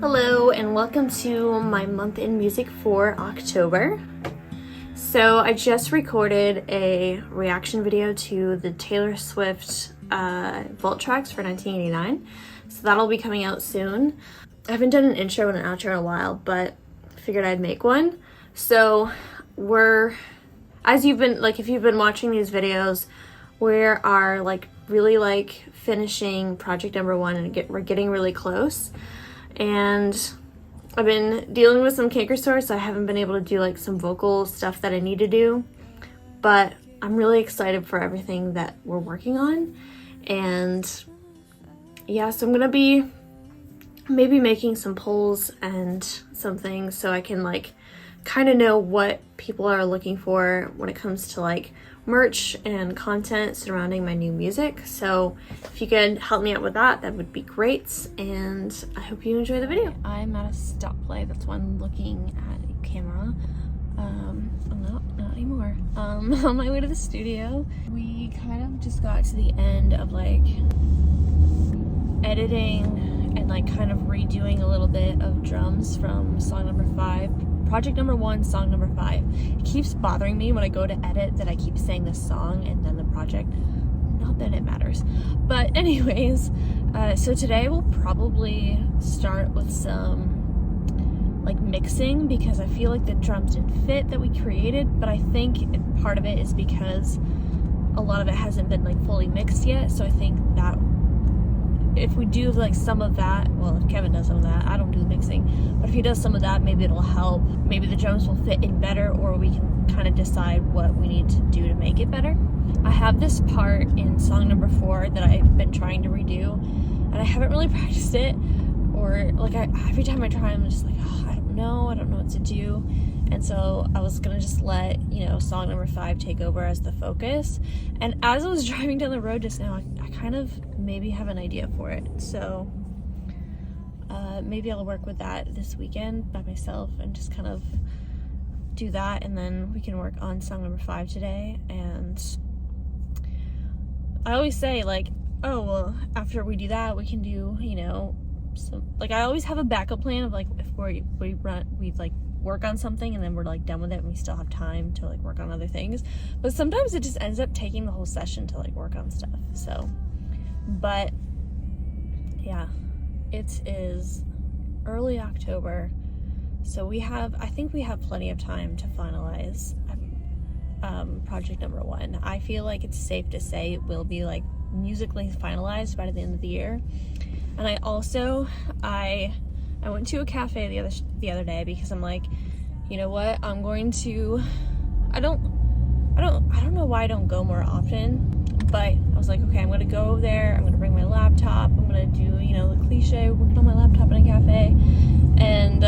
Hello and welcome to my month in music for October. So I just recorded a reaction video to the Taylor Swift Vault tracks for 1989. So that'll be coming out soon. I haven't done an intro and an outro in a while, but figured I'd make one. So if you've been watching these videos, we are really finishing project number 1 and we're getting really close. And I've been dealing with some canker sores, so I haven't been able to do some vocal stuff that I need to do. But I'm really excited for everything that we're working on. And yeah, so I'm gonna be maybe making some polls and some things so I can kind of know what people are looking for when it comes to merch and content surrounding my new music. So if you could help me out with that, that would be great, and I hope you enjoy the video. I'm at a stoplight, that's why I'm looking at a camera. Not anymore. On my way to the studio. We kind of just got to the end of editing and kind of redoing a little bit of drums from song number 5. Project number 1, song number 5. It keeps bothering me when I go to edit that I keep saying the song and then the project. Not that it matters. But anyways, so today we'll probably start with some mixing, because I feel like the drums didn't fit that we created, but I think part of it is because a lot of it hasn't been fully mixed yet. So I think that if we do some of that, well, if Kevin does some of that, I don't do the mixing, but if he does some of that, maybe it'll help. Maybe the drums will fit in better, or we can kind of decide what we need to do to make it better. I have this part in song number 4 that I've been trying to redo, and I haven't really practiced it, or every time I try, I'm just I don't know what to do. And so I was gonna just let song number 5 take over as the focus. And as I was driving down the road just now, I kind of maybe have an idea for it. So maybe I'll work with that this weekend by myself and just kind of do that, and then we can work on song number 5 today. And I always say oh well, after we do that, we can do some I always have a backup plan of if we work on something and then we're done with it and we still have time to work on other things. But sometimes it just ends up taking the whole session to work on stuff. So, but yeah, it is early October, so I think we have plenty of time to finalize project number 1. I feel like it's safe to say it will be musically finalized by the end of the year. And I went to a cafe the other day because I'm you know what, I'm going to, I don't know why I don't go more often, but I was okay, I'm gonna go there, I'm gonna bring my laptop, I'm gonna do the cliche, working on my laptop in a cafe, and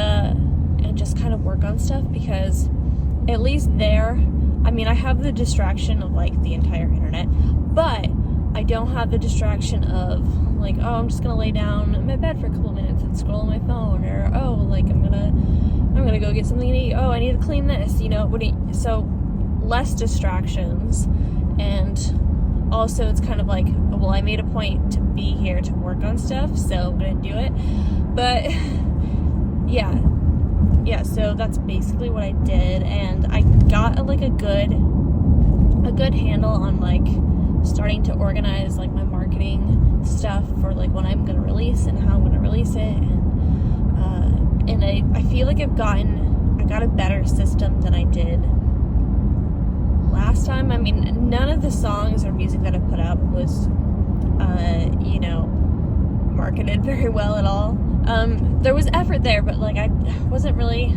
just kind of work on stuff, because at least there, I have the distraction of the entire internet, but I don't have the distraction of oh, I'm just gonna lay down in my bed for a couple minutes and scroll on my phone, or oh, I'm gonna go get something to eat, oh, I need to clean this, so less distractions. And also it's kind of well, I made a point to be here to work on stuff, so I'm gonna do it. But yeah, so that's basically what I did, and I got a good handle on starting to organize my marketing stuff for when I'm gonna release and how I'm gonna release it, and I feel I got a better system than I did last time. None of the songs or music that I put out was marketed very well at all. There was effort there, but I wasn't really,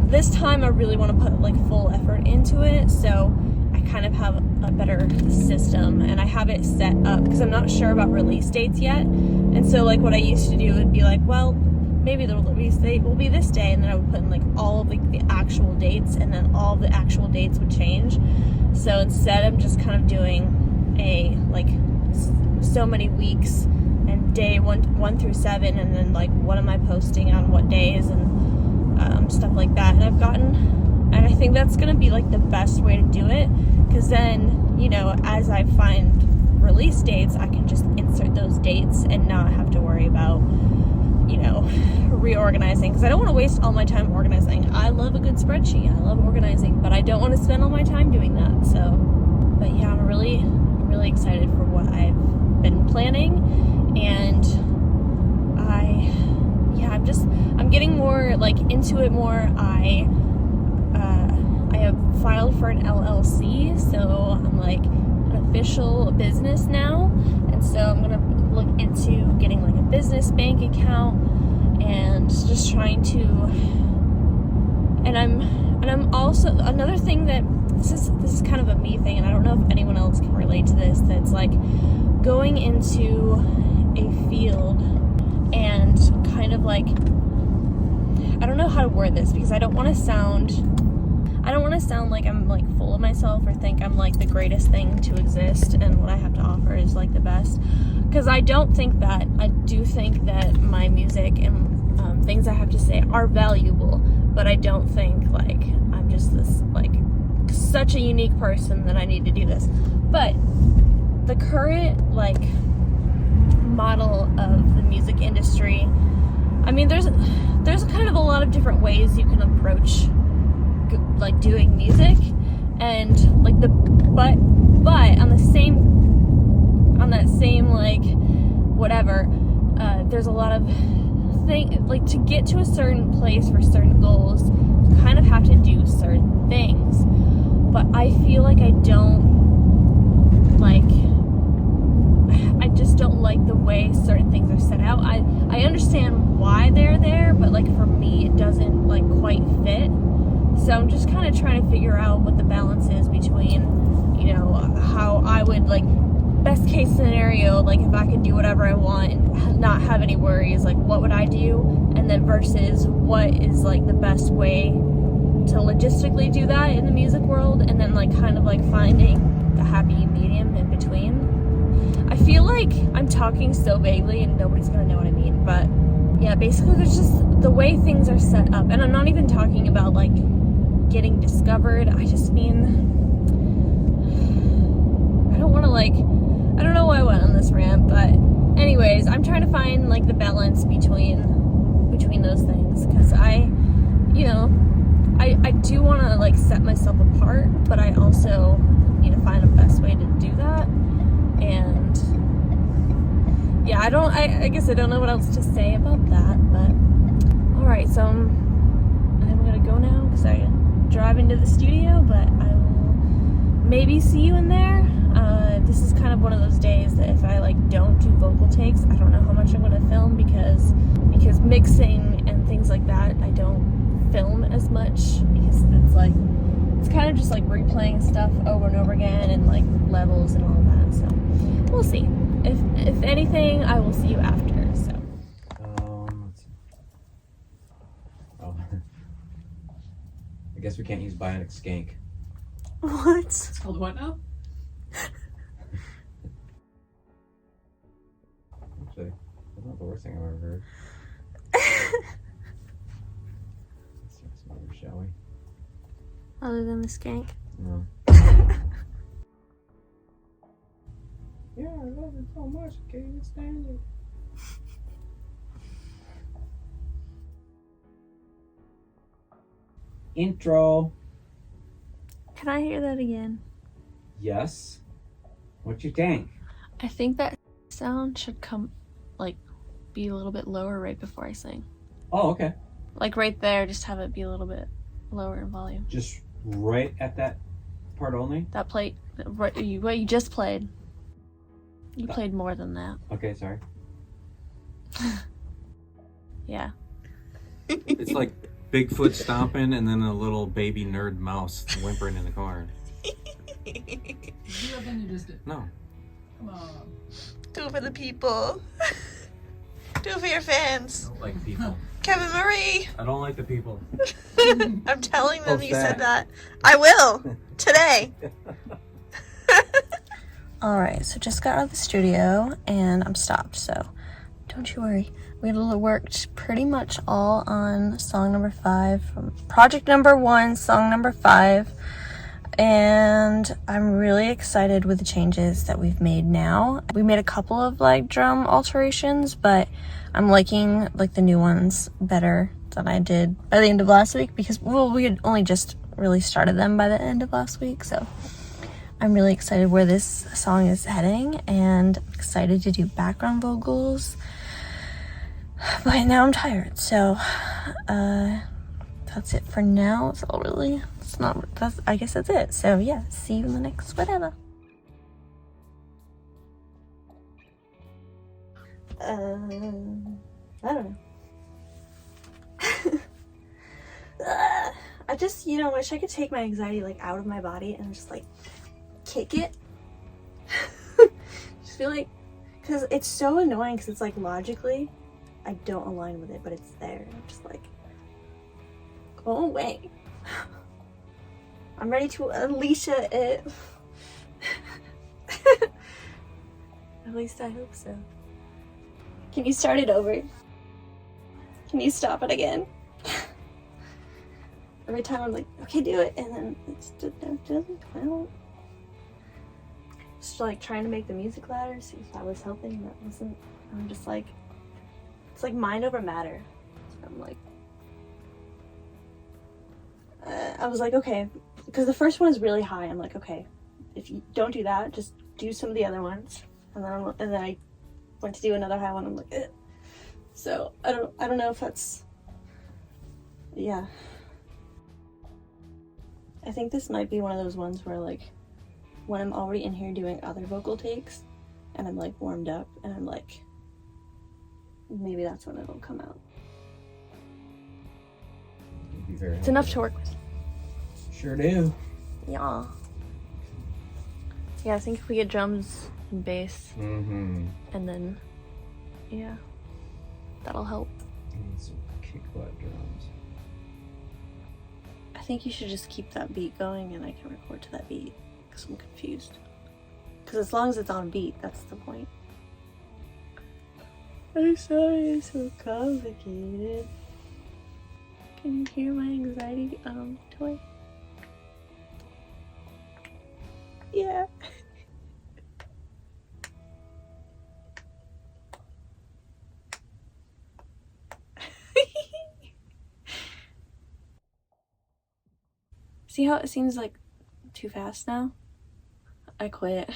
this time I really want to put full effort into it, so I kind of have a better system, and I have it set up because I'm not sure about release dates yet. And so what I used to do would be well, maybe the release date will be this day, and then I would put in all of the actual dates, and then all of the actual dates would change. So instead I'm just kind of doing a so many weeks and day 1 through 7, and then what am I posting on what days, and stuff like that. And I think that's gonna be the best way to do it, because then as I find release dates, I can just insert those dates and not have to worry about you know, reorganizing, because I don't want to waste all my time organizing. I love a good spreadsheet. I love organizing, but I don't want to spend all my time doing that. So, but yeah, I'm really excited for what I've been planning, and I'm getting more like into it more. I have filed for an LLC, so I'm like an official business now, and so I'm gonna look into getting like a business bank account, and just trying to, and I'm also, another thing that this is kind of a me thing, and I don't know if anyone else can relate to this, that's like going into a field and kind of like, I don't know how to word this, because I don't want to sound like I'm like full of myself, or think I'm like the greatest thing to exist and what I have to offer is like the best, because I don't think that. I do think that my music and things I have to say are valuable, but I don't think like I'm just this like such a unique person that I need to do this. But the current like model of the music industry, I mean, there's kind of a lot of different ways you can approach like doing music, and like but on that same like whatever, there's a lot of like to get to a certain place for certain goals, you kind of have to do certain things. But I feel like I just don't like the way certain things are set out. I understand why they're there, but like for me it doesn't like quite fit. So I'm just kind of trying to figure out what the balance is between, you know, how I would like, best case scenario, like if I could do whatever I want and not have any worries, like what would I do? And then versus what is like the best way to logistically do that in the music world, and then like kind of like finding the happy medium in between. I feel like I'm talking so vaguely and nobody's gonna know what I mean, but yeah, basically there's just the way things are set up, and I'm not even talking about like getting discovered. I just mean, I don't want to like, I don't know why I went on this rant, but anyways, I'm trying to find like the balance between those things, because I do want to like set myself apart, but I also need to find the best way to do that. And yeah, I guess I don't know what else to say about that, but alright, so I'm gonna go now because I drive into the studio, but I will maybe see you in there. This is kind of one of those days that if I like don't do vocal takes, I don't know how much I'm gonna film, because mixing and things like that, I don't film as much, because it's kind of just like replaying stuff over and over again, and like levels and all that. So we'll see. If anything, I will see you after. So let's see. Oh, I guess we can't use bionic skank. What? It's called what now? Actually, that's not the worst thing I've ever heard. Let's see some others, shall we? Other than the skank? No. Yeah, I love it so much, I can't even stand it. Intro. Can I hear that again? Yes. What you think? I think that sound should come, like, be a little bit lower right before I sing. Oh, okay. Like right there, just have it be a little bit lower in volume. Just right at that part only? That plate, what you just played. You played more than that. Okay, sorry. Yeah. It's like Bigfoot stomping and then a little baby nerd mouse whimpering in the corner. Do that thing you just did. No. Come on. Do it for the people. Do it for your fans. I don't like people. Kevin Marie. I don't like the people. I'm telling them Post you said that. that. I will. Today. Alright, so just got out of the studio and I'm stopped, so don't you worry. We worked pretty much all on song number 5 from project number 1, song number 5. and I'm really excited with the changes that we've made now. We made a couple of like drum alterations, but I'm liking like the new ones better than I did by the end of last week because, well, we had only just really started them by the end of last week, so I'm really excited where this song is heading and excited to do background vocals. But now I'm tired, so that's it for now. I guess that's it. So yeah, see you in the next whatever. I don't know. I just, wish I could take my anxiety like out of my body and just like kick it. Just feel like, because it's so annoying because it's like logically I don't align with it, but it's there. I'm just like, go away. I'm ready to unleash it. At least I hope so. Can you start it over? Can you stop it again? Every time I'm like, okay, do it, and then it doesn't come out. Just like trying to make the music louder, see if that was helping. That wasn't. I'm just like, it's like mind over matter. So I'm like, I was like, okay, because the first one is really high. I'm like, okay, if you don't do that, just do some of the other ones. And then I went to do another high one. I'm like, eh. So I don't know if that's, yeah. I think this might be one of those ones where like, when I'm already in here doing other vocal takes and I'm like warmed up and I'm like, maybe that's when it'll come out. It's enough to work with. Sure do. Yeah. Yeah, I think if we get drums and bass and then, yeah, that'll help. Need some kick butt drums. I think you should just keep that beat going and I can record to that beat because I'm confused. Because as long as it's on beat, that's the point. I'm sorry, it's so complicated. Can you hear my anxiety toy? Yeah. See how it seems like too fast now? I quit.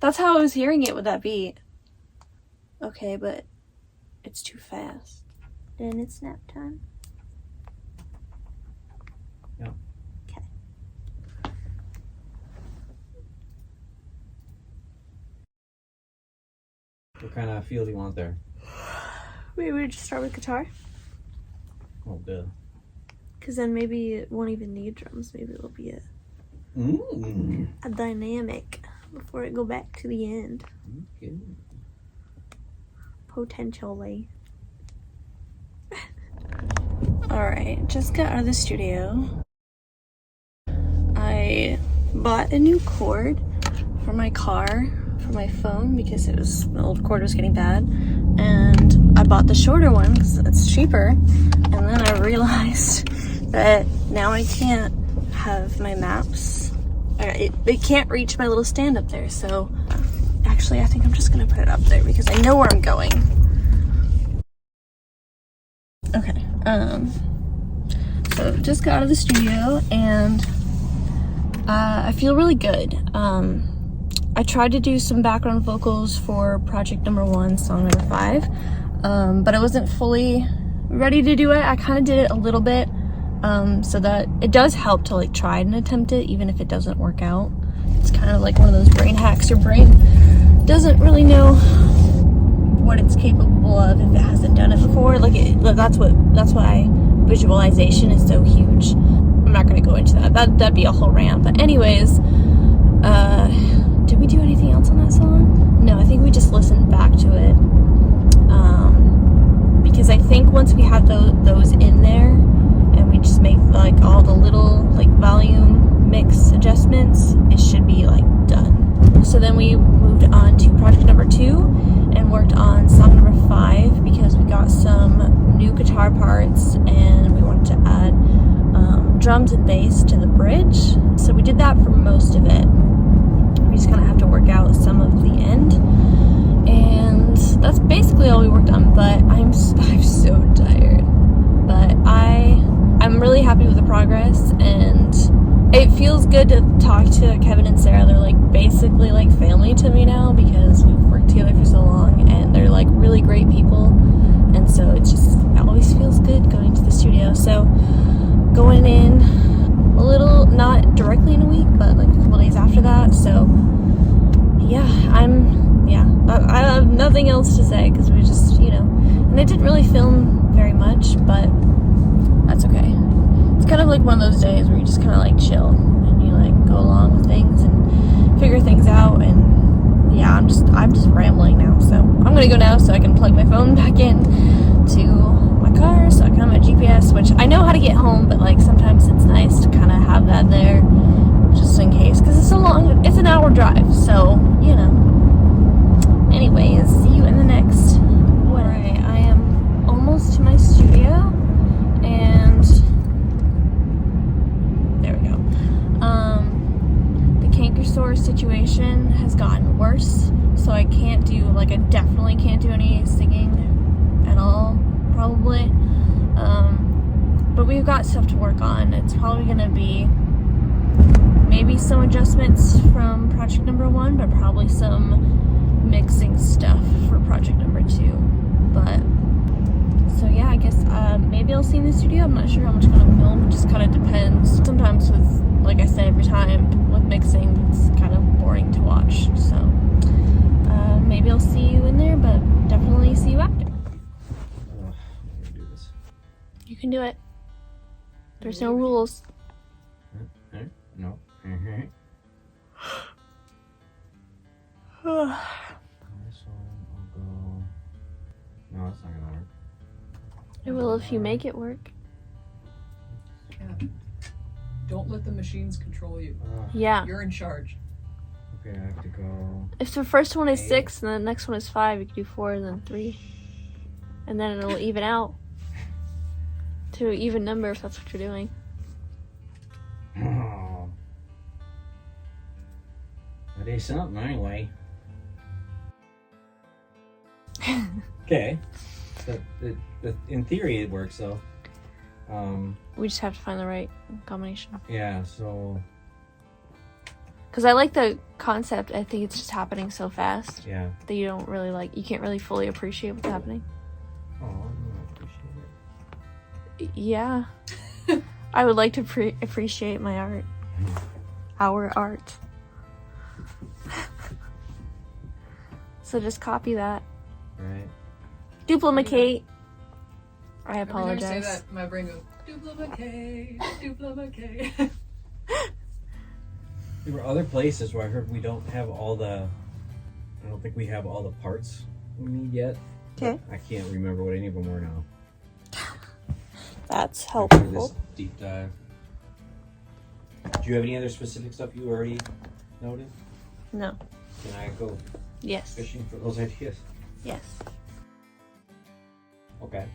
That's how I was hearing it with that beat. Okay, but it's too fast. Then it's nap time. Yeah. Okay. What kind of feel do you want there? Maybe we just start with guitar? Oh, good. Because then maybe it won't even need drums. Maybe it'll be a dynamic before it go back to the end. Okay. Potentially. Alright, just got out of the studio. I bought a new cord for my car, for my phone, because the old cord was getting bad. And I bought the shorter one because it's cheaper. And then I realized that now I can't have my maps. It can't reach my little stand up there, so actually I think I'm just gonna put it up there because I know where I'm going. Okay, so just got out of the studio and I feel really good. I tried to do some background vocals for project number 1, song number 5, but I wasn't fully ready to do it. I kind of did it a little bit, so that it does help to like try and attempt it even if it doesn't work out. It's kind of like one of those brain hacks. Your brain doesn't really know what it's capable of if it hasn't done it before. That's why visualization is so huge. I'm not going to go into that. That'd be a whole rant. But anyways, did we do anything else on that song? No, I think we just listened back to it. Because I think once we have those in there and we just make like all the little like volume mix adjustments, it should be like done. So then we moved on to project number 2 and worked on song number 5 because we got some new guitar parts and we wanted to add drums and bass to the bridge. So we did that for most of it. We just kind of have to work out some of the end. And that's basically all we worked on, but I'm so tired. But I'm really happy with the progress, and it feels good to talk to Kevin and Sarah. They're like basically like family to me now because we've worked together for so long, and they're like really great people. And so it always feels good going to the studio. So going in a little, not directly in a week, but like a couple days after that. So yeah, I have nothing else to say because we just, and I didn't really film very much, but that's okay. It's kind of like one of those days where you just kind of like chill and you like go along with things and figure things out. And yeah, I'm just rambling now, so I'm gonna go now so I can plug my phone back in to my car so I can have my GPS, which I know how to get home, but like sometimes it's nice to kind of have that there just in case, because it's an hour drive, so anyways, see you in the next one. Alright, I am almost to my studio, and there we go. The canker sore situation has gotten worse, so I definitely can't do any singing at all, probably. But we've got stuff to work on. It's probably gonna be maybe some adjustments from project number 1, but probably some mixing stuff for project number 2. But so yeah, I guess maybe I'll see in the studio. I'm not sure how much I'm gonna film. It just kind of depends. Sometimes with, like I said, every time with mixing, it's kind of boring to watch. So maybe I'll see you in there, but definitely see you after. I'm gonna do this. You can do it. There's no rules. No. This one, I'll go. No, that's not gonna work. It will if you make it work. Yeah. Don't let the machines control you. Yeah. You're in charge. Okay, I have to go. If the first one is 6 and the next one is 5, you can do 4 and then 3. And then it'll even out to an even number if that's what you're doing. Oh. That is something anyway. Okay. In theory it works though. We just have to find the right combination. Yeah, so Because I like the concept. I think it's just happening so fast yeah. that you can't really fully appreciate what's happening. Oh, I don't appreciate it. Yeah. I would like to appreciate my art. Our art. So just copy that. Right. Duplicate. I Every time I say apologize. that, my brain goes, duplicate. There were other places where I heard we don't have all the. I don't think we have all the parts we need yet. Okay. I can't remember what any of them were now. That's After this helpful. deep dive. Do you have any other specific stuff you already noted? No. Can I go Yes. fishing for those ideas? Yes. Okay.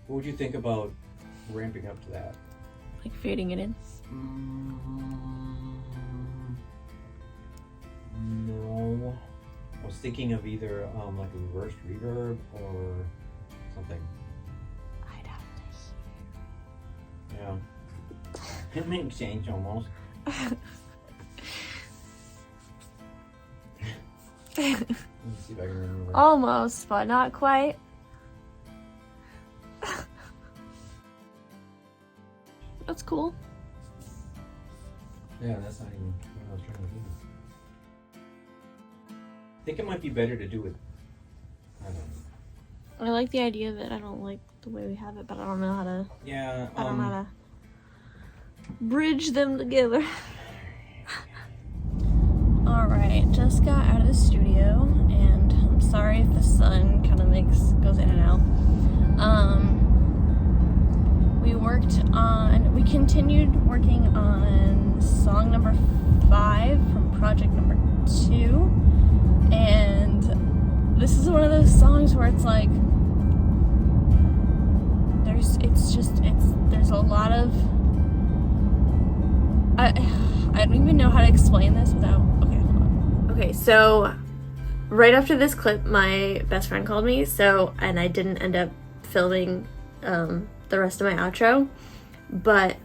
What would you think about ramping up to that? Like fading it in. No. I was thinking of either like a reversed reverb or something. I'd have Yeah. It makes sense almost. Let me see if I can remember. Almost, but not quite. That's cool. Yeah, that's not even what I was trying to do. I think it might be better to do it. I don't know. I like the idea of it. I don't like the way we have it, but I don't know how to. Yeah. I don't know how to bridge them together. Alright, just got out of the studio, and I'm sorry if the sun kind of goes in and out. We continued working on song number 5 from project number 2, and this is one of those songs where it's like, there's a lot of I don't even know how to explain this without, okay, hold on. Okay, so right after this clip, my best friend called me, and I didn't end up filming the rest of my outro, but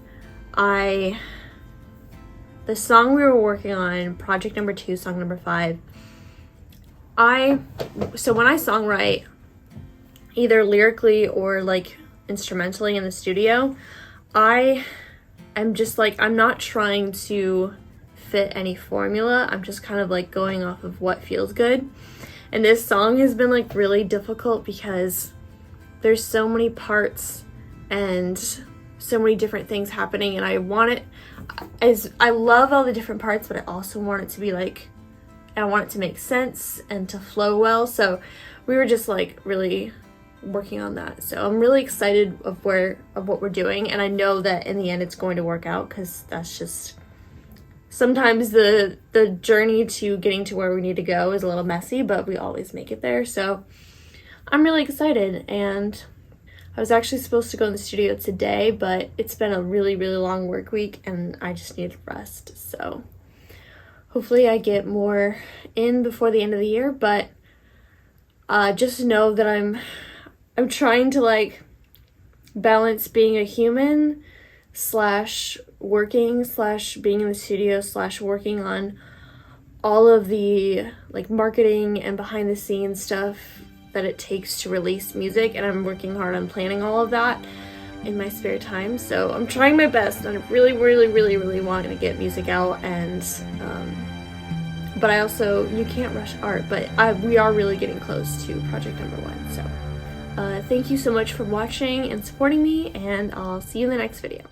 the song we were working on, project number 2, song number 5, so when I songwrite, either lyrically or like instrumentally in the studio, I'm just like, I'm not trying to fit any formula. I'm just kind of like going off of what feels good. And this song has been like really difficult because there's so many parts and so many different things happening, and I love all the different parts, but I also want it to be like, I want it to make sense and to flow well. So we were just like really working on that. So I'm really excited of what we're doing, and I know that in the end it's going to work out, because that's just sometimes the journey to getting to where we need to go is a little messy, but we always make it there. So I'm really excited, and I was actually supposed to go in the studio today, but it's been a really, really long work week and I just need rest. So hopefully I get more in before the end of the year, but just know that I'm trying to like balance being a human / working / being in the studio / working on all of the like marketing and behind the scenes stuff that it takes to release music, and I'm working hard on planning all of that in my spare time. So I'm trying my best, and I really, really, really, really want to get music out, and but I also, you can't rush art, but we are really getting close to project number 1. So thank you so much for watching and supporting me, and I'll see you in the next video.